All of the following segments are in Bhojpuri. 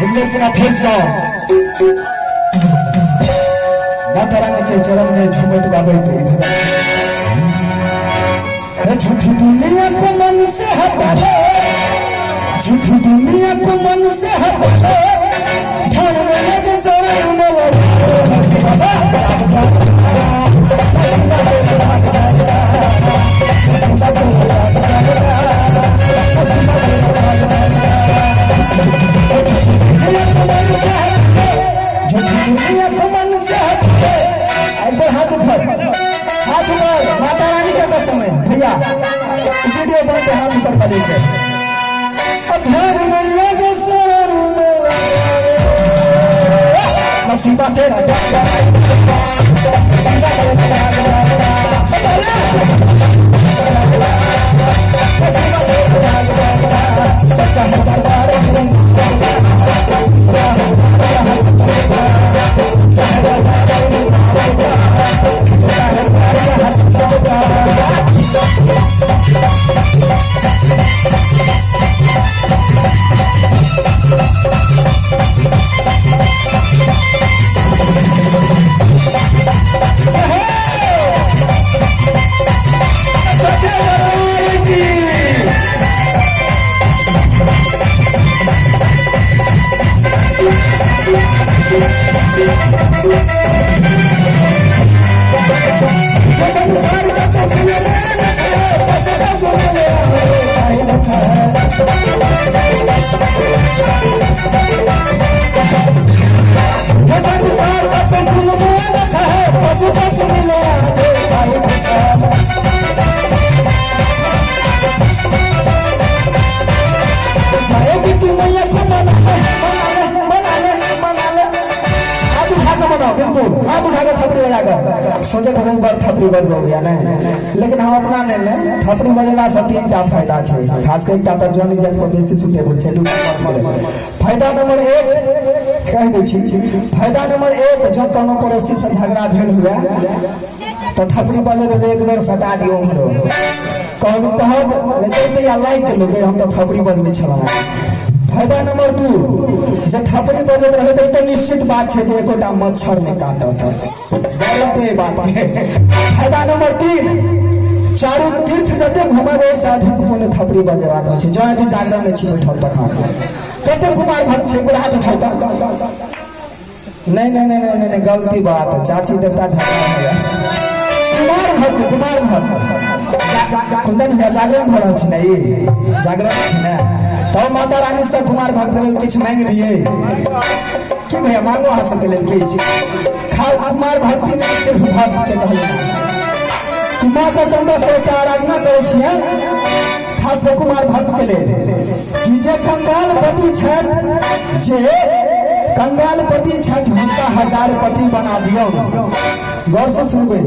हिंदुस्तान फिर सौ माता रानी के चरण में झूमत गावे तो झूठी दुनिया को मन से हटा ले, झूठी दुनिया को मन से हटा ले, ध्यान में लगे शरण में हाथ ऊपर माता रानी का कसम है भैया वीडियो बनते हाथ ऊपर का लेकर नसीबा तेरा सच्चा सोचे तो बार थपड़ी बज गया ना, लेकिन हम अपना नहीं ले थपड़ी बजेला से तीन टा फायदा है, खास कर टाटा जॉनी जेट को बेसी सुटेबल है। फायदा नंबर 1 कह दै छी, फायदा नंबर 1 जब कोनो पड़ोसी से झगड़ा भेल हुए तो थपड़ी बजे तो एक बेर सटा दियो हमरो कहब लेते या लाइक लोगे हम तो थपड़ी बजबे छला। फायदा नंबर 2 जब थपड़ी बजत रहे तो निश्चित बात है जे एकोटा मच्छर नहीं काटत बात है। फायदा नंबर 3 चारू तीर्थ जते घुमाबे से अधिक पुण्य थपड़ी बजेबाक छै। जहाँ भी जागरण में छी बैठल तखन कते कुमार भक्त छै बुढ़ा उठाता नहीं गलती बात चाची देवता झगड़ा है। कुमार भक्त कुंदन है जागरण भर छै ना, ये जागरण छै ना, तो माता रानी से कुमार भक्त किछ मांग लिए कि भैया मांगो आ सके लेल किछ खास कुमार भक्ति में सिर्फ भक्त के कहले माँ चंदा से आराधना करे छियै खास कर कुमार भक्त के लेल कि जे कंगाल पति छथि, जे कंगाल पति छथि हुनका 1000 पति बना दियौ। गौर से सुनबे,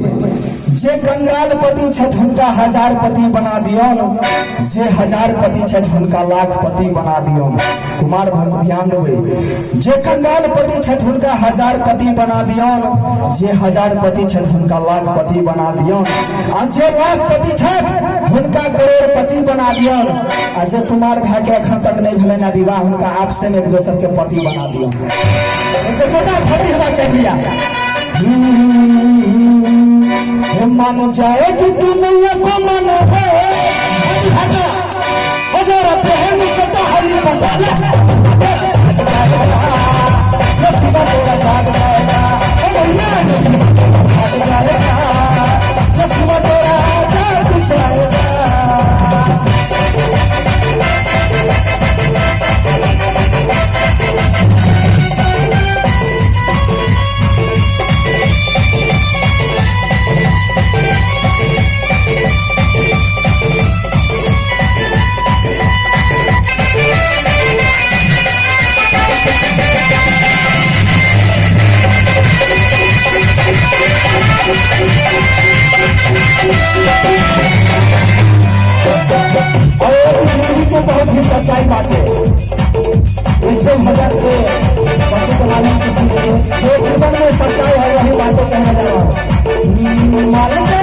जे कंगाल पति छथि हुनका 1000 पति बना दियौ, जे 1000 पति छथि हुनका 1,00,000 पति बना दियौ। कुमार भक्त ध्यान देवे, जे कंगाल पति छथि हुनका 1000 पति बना दियौ, जे 1000 पति छथि हुनका 1,00,000 पति बना दियौ, आ जे 1,00,000 पति छथि हुनका करोड़पति बना दियौ। आ जे कुमार भाई के अखन तक नहीं भेलै ना विवाह हुनका आपसे में एक दोसर के पति बना दियौ। इनको छोटा पति होना चाहिए। मन जाए कि तुम को मन हो जरा प्रेम से तो हरी बता ले बहुत ही सच्चाई बात है। इससे मदद से जीवन में सच्चाई है, वही बातें कहना जा रहा है।